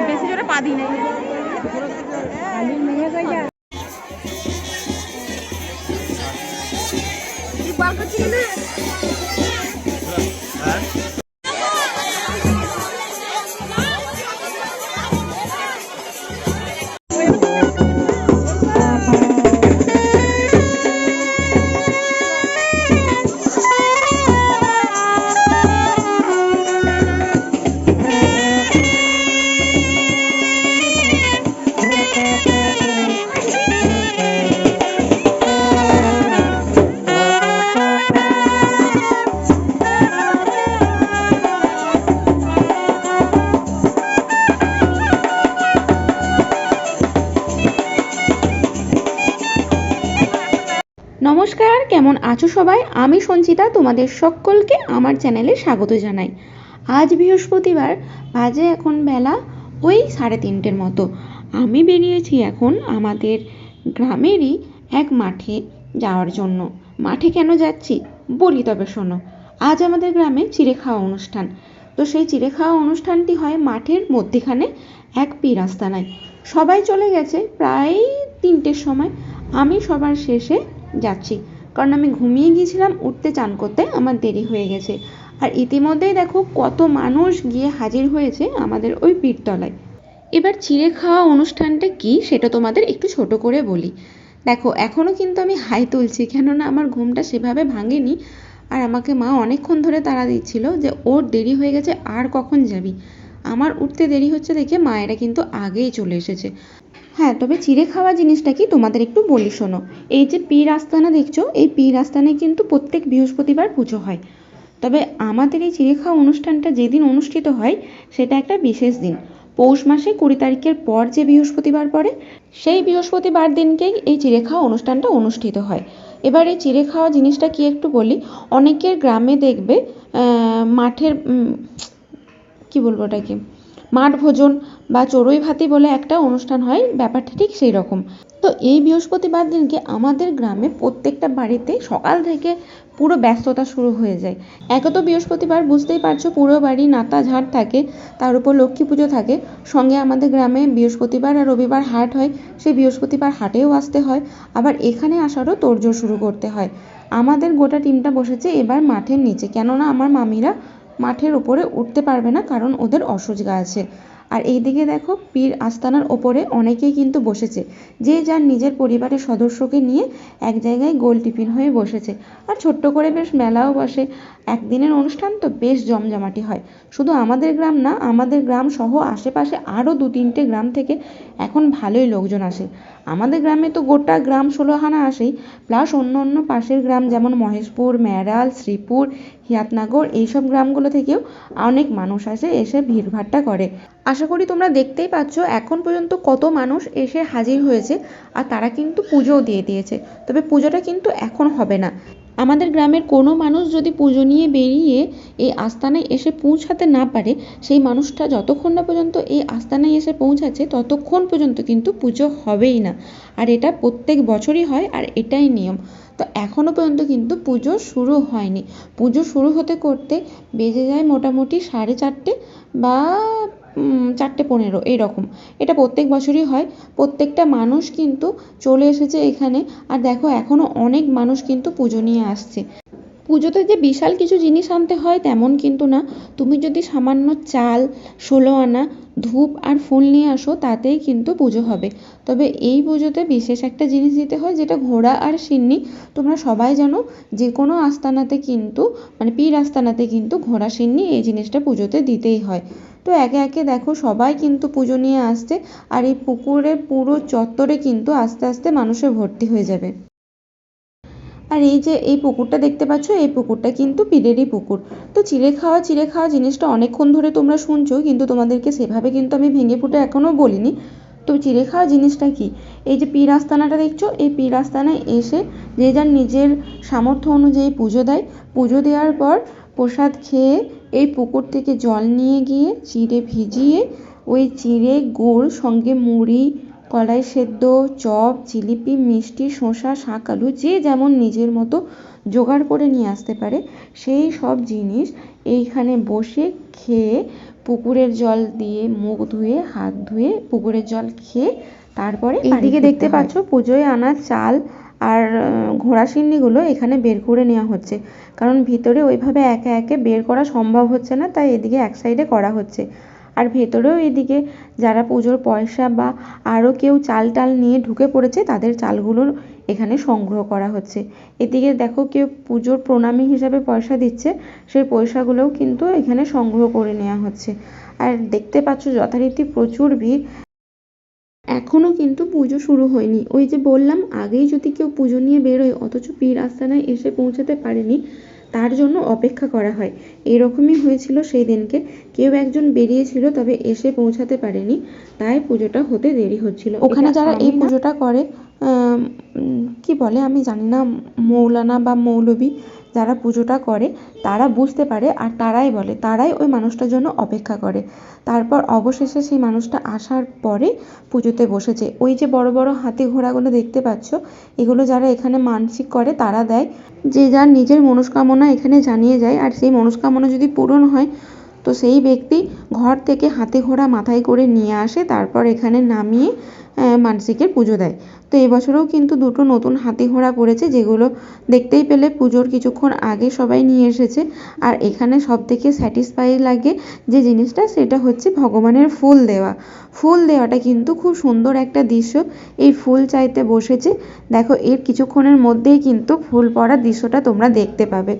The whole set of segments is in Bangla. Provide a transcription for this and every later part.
বেশি জোরে পা দিই নাই। নমস্কার, কেমন আছো সবাই? আমি সঞ্চিতা, তোমাদের সকলকে আমার চ্যানেলে স্বাগত জানাই। আজ বৃহস্পতিবার, বাজে এখন বেলা ওই 3:30 মতো। আমি বেরিয়েছি এখন আমাদের গ্রামেরই এক মাঠে যাওয়ার জন্য। মাঠে কেন যাচ্ছি বলি তবে শোনো। আজ আমাদের গ্রামে চিড়ে খাওয়া অনুষ্ঠান। তো সেই চিড়ে খাওয়া অনুষ্ঠানটি হয় মাঠের মধ্যেখানে এক পীর আস্তানায়। সবাই চলে গেছে প্রায় 3টের সময়। আমি সবার শেষে যাচ্ছি, কারণ আমি ঘুমিয়ে গিয়েছিলাম, উঠতে চান করতে আমার দেরি হয়ে গেছে। আর ইতিমধ্যেই দেখো কত মানুষ গিয়ে হাজির হয়েছে আমাদের ওই পীরতলায়। এবার চিড়ে খাওয়া অনুষ্ঠানটা কি সেটা তোমাদের একটু ছোট করে বলি। দেখো, এখনও কিন্তু আমি হাই তুলছি, কেননা আমার ঘুমটা সেভাবে ভাঙেনি। আর আমাকে মা অনেকক্ষণ ধরে তাড়া দিচ্ছিল যে ওর দেরি হয়ে গেছে, আর কখন যাবি। আমার উঠতে দেরি হচ্ছে দেখে মায়েরা কিন্তু আগেই চলে এসেছে। হ্যাঁ, তবে চিড়ে খাওয়া জিনিসটা কি তোমাদের একটু বলি শোনো। এই যে পীর আস্তানা দেখছো, এই পীর আস্তানায় কিন্তু প্রত্যেক বৃহস্পতিবার পুজো হয়। তবে আমাদের এই চিড়ে খাওয়া অনুষ্ঠানটা যেদিন অনুষ্ঠিত হয় সেটা একটা বিশেষ দিন। পৌষ মাসে 20 তারিখের পর যে বৃহস্পতিবার পড়ে, সেই বৃহস্পতিবার দিনকেই এই চিড়ে খাওয়া অনুষ্ঠানটা অনুষ্ঠিত হয়। এবার এই চিড়ে খাওয়া জিনিসটা কি একটু বলি। অনেকের গ্রামে দেখবে মাঠের কি বলবো ওটাকে, মাঠ ভোজন বা চড়ুই ভাতি বলে একটা অনুষ্ঠান হয়, ব্যাপারটা ঠিক সেই রকম। তো এই বৃহস্পতিবার দিনকে আমাদের গ্রামে প্রত্যেকটা বাড়িতে সকাল থেকে পুরো ব্যস্ততা শুরু হয়ে যায়। একে তো বৃহস্পতিবার বুঝতেই পারছো পুরো বাড়ি নাতা ঝাড় থাকে, তার উপর লক্ষ্মী পুজো থাকে। সঙ্গে আমাদের গ্রামে বৃহস্পতিবার আর রবিবার হাট হয়, সেই বৃহস্পতিবার হাটেও আসতে হয়, আবার এখানে আসারও তোড়জোড় শুরু করতে হয়। আমাদের গোটা টিমটা বসেছে এবার মাঠের নিচে, কেননা আমার মামিরা মাঠের ওপরে উঠতে পারবে না, কারণ ওদের অসুবিধা আছে। আর এইদিকে দেখো পীর আস্তানার ওপরে অনেকেই কিন্তু বসেছে, যে যার নিজের পরিবারের সদস্যকে নিয়ে এক জায়গায় গোল টিফিন হয়ে বসেছে। আর ছোট্ট করে বেশ মেলাও বসে। একদিনের অনুষ্ঠান তো বেশ জমজমাটি হয়। শুধু আমাদের গ্রাম না, আমাদের গ্রাম সহ আশেপাশে আরও 2-3টে গ্রাম থেকে এখন ভালোই লোকজন আসে। আমাদের গ্রামে তো গোটা গ্রাম 16 আনা আসেই, প্লাস অন্য অন্য পাশের গ্রাম যেমন মহেশপুর, ম্যারাল, শ্রীপুর, হিয়াতনগর, এইসব গ্রামগুলো থেকেও অনেক মানুষ আসে, এসে ভিড়ভাট্টা করে। আশা করি তোমরা দেখতেই পাচ্ছ এখন পর্যন্ত কত মানুষ এসে হাজির হয়েছে, আর তারা কিন্তু পুজোও দিয়ে দিয়েছে। তবে পুজোটা কিন্তু এখন হবে না। আমাদের গ্রামের কোনো মানুষ যদি পুজো নিয়ে বেরিয়ে এই আস্তানায় এসে পৌঁছাতে না পারে, সেই মানুষটা যতক্ষণ না পর্যন্ত এই আস্তানায় এসে পৌঁছাচ্ছে ততক্ষণ পর্যন্ত কিন্তু পুজো হবেই না। আর এটা প্রত্যেক বছরই হয়, আর এটাই নিয়ম। তো এখনও পর্যন্ত কিন্তু পুজো শুরু হয়নি। পুজো শুরু হতে করতে বেজে যায় মোটামুটি 4:30 বা 4:15 এইরকম। এটা প্রত্যেক বছরই হয়। প্রত্যেকটা মানুষ কিন্তু চলে এসেছে এখানে। আর দেখো এখনও অনেক মানুষ কিন্তু পুজো নিয়ে আসছে। পুজোতে যে বিশাল কিছু জিনিস আনতে হয় তেমন কিন্তু না। তুমি যদি সামান্য চাল, 16 আনা, ধূপ আর ফুল নিয়ে আসো তাতেই কিন্তু পুজো হবে। তবে এই পুজোতে বিশেষ একটা জিনিস দিতে হয়, যেটা ঘোড়া আর সিন্নি। তোমরা সবাই জানো যে কোনো আস্তানাতে কিন্তু, মানে পীর আস্তানাতে কিন্তু ঘোড়া সিন্নি এই জিনিসটা পুজোতে দিতেই হয়। তো একে একে দেখো সবাই কিন্তু পুজো নিয়ে আসছে, আর এই পুকুরের পুরো চত্বরে কিন্তু আস্তে আস্তে মানুষে ভর্তি হয়ে যাবে। আর এই যে এই পুকুরটা দেখতে পাচ্ছ, এই পুকুরটা কিন্তু পীরেরই পুকুর। তো চিড়ে খাওয়া জিনিসটা অনেকক্ষণ ধরে তোমরা শুনছো, কিন্তু তোমাদেরকে সেভাবে কিন্তু আমি ভেঙে ফুটে এখনও বলিনি। তো চিড়ে খাওয়া জিনিসটা কি, এই যে পীর আস্তানাটা দেখছো, এই পীর আস্তানায় এসে যে যার নিজের সামর্থ্য অনুযায়ী পুজো দেয়। পুজো দেওয়ার পর প্রসাদ খেয়ে এই পুকুর থেকে জল নিয়ে গিয়ে চিড়ে ভিজিয়ে, ওই চিড়ে গুড় সঙ্গে মুড়ি, কলাই সেদ্ধ, চপ, জিলিপি, মিষ্টি, শসা, শাক, আলু, যে যেমন নিজের মতো জোগাড় করে নিয়ে আসতে পারে সেই সব জিনিস এইখানে বসে খেয়ে, পুকুরের জল দিয়ে মুখ ধুয়ে, হাত ধুয়ে, পুকুরের জল খেয়ে তারপরে এইদিকে দেখতে পাচ্ছ পুজোয় আনা চাল আর ঘোড়া সিন্নিগুলো এখানে বের করে নেওয়া হচ্ছে, কারণ ভিতরে ওইভাবে একে একে বের করা সম্ভব হচ্ছে না, তাই এদিকে এক সাইডে করা হচ্ছে। আর ভেতরেও এদিকে যারা পুজোর পয়সা বা আরও কেউ চাল টাল নিয়ে ঢুকে পড়েছে তাদের চালগুলো এখানে সংগ্রহ করা হচ্ছে। এদিকে দেখো কেউ পুজোর প্রণামী হিসাবে পয়সা দিচ্ছে, সেই পয়সাগুলোও কিন্তু এখানে সংগ্রহ করে নেওয়া হচ্ছে। আর দেখতে পাচ্ছ যথারীতি প্রচুর ভিড়, এখনো কিন্তু পুজো শুরু হয়নি। ওই যে বললাম আগেই যদি কেউ পুজো নিয়ে বেরোয় অথচ পীর আস্তানায় এসে পৌঁছাতে পারেনি, তার জন্য অপেক্ষা করা হয়। এরকমই হয়েছিল সেই দিনকে, কেউ একজন বেরিয়েছিল তবে এসে পৌঁছাতে পারেনি, তাই পুজোটা হতে দেরি হচ্ছিল। ওখানে যারা এই পুজোটা করে কি বলে আমি জানি না, মৌলানা বা মৌলবি যারা পুজোটা করে তারা বুঝতে পারে, আর তারাই বলে, তারাই ওই মানুষটার জন্য অপেক্ষা করে। তারপর অবশেষে সেই মানুষটা আসার পরে পুজোতে বসেছে। ওই যে বড় বড় হাতি ঘোড়াগুলো দেখতে পাচ্ছ, এগুলো যারা এখানে মানসিক করে তারা দেয়, যে যার নিজের মনস্কামনা এখানে জানিয়ে যায়, আর সেই মনস্কামনা যদি পূরণ হয় তো সেই ব্যক্তি ঘর থেকে হাতি ঘোড়া মাথায় করে নিয়ে আসে, তারপর এখানে নামিয়ে মানসিকের পুজো দেয়। তো এবছরেও কিন্তু দুটো নতুন হাতি ঘোড়া পড়েছে, যেগুলো দেখতেই পেলে পুজোর কিছুক্ষণ আগে সবাই নিয়ে এসেছে। আর এখানে সব থেকে স্যাটিসফাই লাগে যে জিনিসটা, সেটা হচ্ছে ভগবানের ফুল দেওয়া। ফুল দেওয়াটা কিন্তু খুব সুন্দর একটা দৃশ্য। এই ফুল চাইতে বসেছে, দেখো এর কিছুক্ষণের মধ্যেই কিন্তু ফুল পড়ার দৃশ্যটা তোমরা দেখতে পাবে।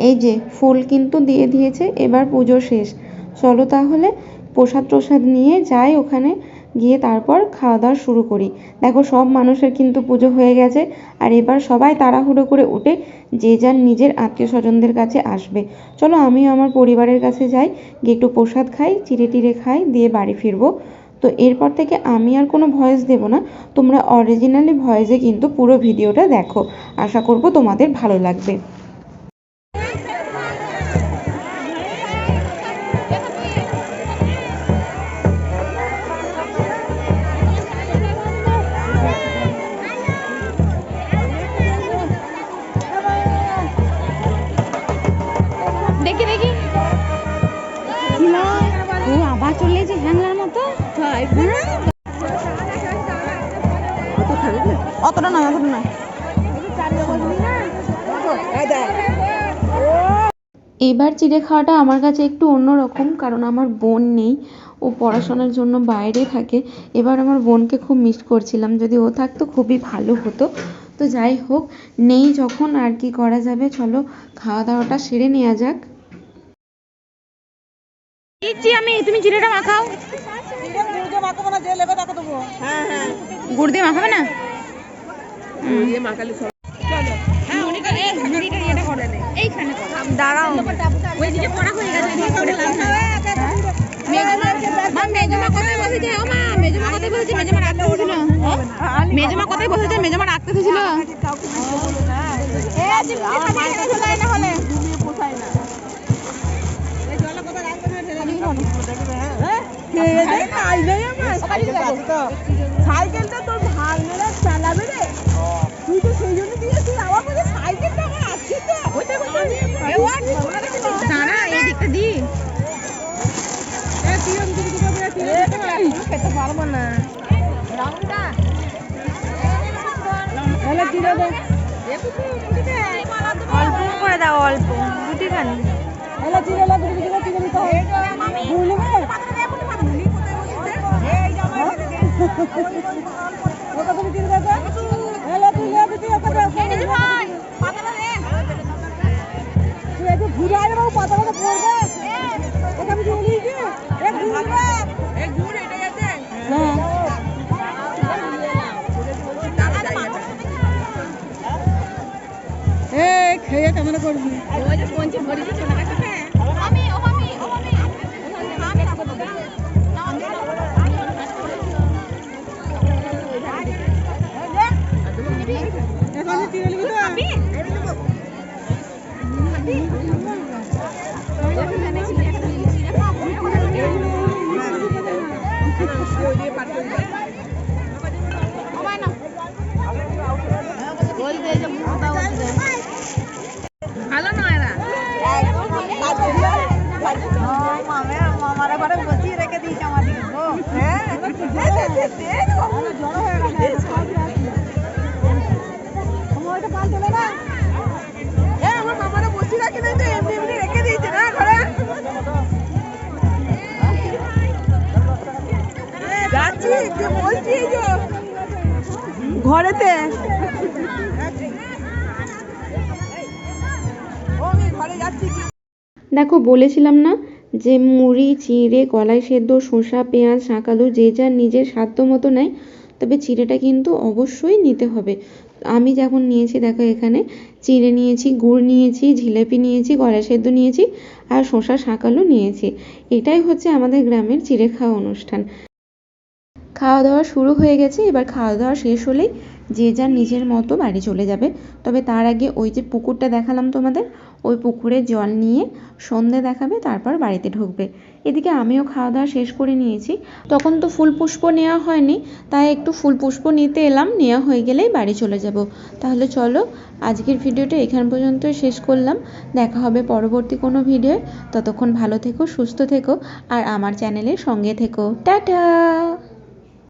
এই যে ফুল কিন্তু দিয়ে দিয়েছে, এবার পুজো শেষ। চলো তাহলে প্রসাদ প্রসাদ নিয়ে যাই ওখানে, গিয়ে তারপর খাওয়া দাওয়া শুরু করি। দেখো সব মানুষের কিন্তু পুজো হয়ে গেছে, আর এবার সবাই তাড়াহুড়ো করে উঠে যে যার নিজের আত্মীয় স্বজনদের কাছে আসবে। চলো আমিও আমার পরিবারের কাছে যাই, গিয়ে একটু প্রসাদ খাই, চিড়ে টিড়ে খাই, দিয়ে বাড়ি ফিরবো। তো এরপর থেকে আমি আর কোনো ভয়েস দেব না, তোমরা অরিজিনালি ভয়েসে কিন্তু পুরো ভিডিওটা দেখো, আশা করবো তোমাদের ভালো লাগবে। দেখি দেখি ও আবার চলেছে হ্যাংলার মতো। অতটা নয়, অতটা নয়। এবার চিড়ে খাওয়াটা আমার কাছে একটু অন্যরকম, কারণ আমার বোন নেই, ও পড়াশোনার জন্য বাইরে থাকে। এবার আমার বোনকে খুব মিস করছিলাম, যদি ও থাকতো খুবই ভালো হতো। তো যাই হোক, নেই যখন আর কি করা যাবে, চলো খাওয়া দাওয়াটা সেরে নেওয়া যাক। আমি তুমি চিড়েটা মাখাও। গুড় দিয়ে মাখাবে না? দাঁড়াও, ওইদিকে পড়া হয়ে গেছে। মেজমা কোথায় বসেছে? ও মা, মেজমা কোথায় বসেছে? মেজমা রাখতে হয়েছিল। মেজমা কোথায় বসেছে? মেজমা রাখতে হয়েছিল। সাইকেলটা তোর ভাঙলে দাঁড়া এই দিকটা দি খেতে পারবো না অল্প করে দাও অল্প দুটি খানি খেয়ে কেমন করবি ভালো নয় এরা মামারা ঘরে বসিয়ে রেখে দিয়েছে আমাদের আমার মামারা বসিয়ে রাখে নাই তো এমনি এমনি রেখে দিয়েছে না ঘরে যাচ্ছি বলছি ঘরেতে দেখো বলেছিলাম না যে মুড়ি চিড়ে কলাই সেদ্ধ শসা পেঁয়াজ শাঁকালু যে যার নিজের সাধ্য মতো নেয় তবে চিড়েটা কিন্তু অবশ্যই নিতে হবে আমি যখন নিয়েছি দেখো এখানে চিড়ে নিয়েছি গুড় নিয়েছি জিলেপি নিয়েছি কলাই সেদ্ধ নিয়েছি আর শসা শাঁকালু নিয়েছি এটাই হচ্ছে আমাদের গ্রামের চিড়ে খাওয়া অনুষ্ঠান খাওয়া দাওয়া শুরু হয়ে গেছে এবার খাওয়া দাওয়া শেষ হলেই যে যার নিজের মতো বাড়ি চলে যাবে তবে তার আগে ওই যে পুকুরটা দেখালাম তোমাদের ওই পুকুরে জল নিয়ে সন্ধে দেখাবে তারপর বাড়িতে ঢুকবে এদিকে আমিও খাওয়া দাওয়া শেষ করে নিয়েছি তখন তো ফুল পুষ্প নেওয়া হয়নি তাই একটু ফুল পুষ্প নিতে এলাম নেওয়া হয়ে গেলেই বাড়ি চলে যাব তাহলে চলো আজকের ভিডিওটা এখান পর্যন্ত শেষ করলাম দেখা হবে পরবর্তী কোনো ভিডিও ততক্ষণ ভালো থেকো সুস্থ থেকো আর আমার চ্যানেলের সঙ্গে থেকো টাটা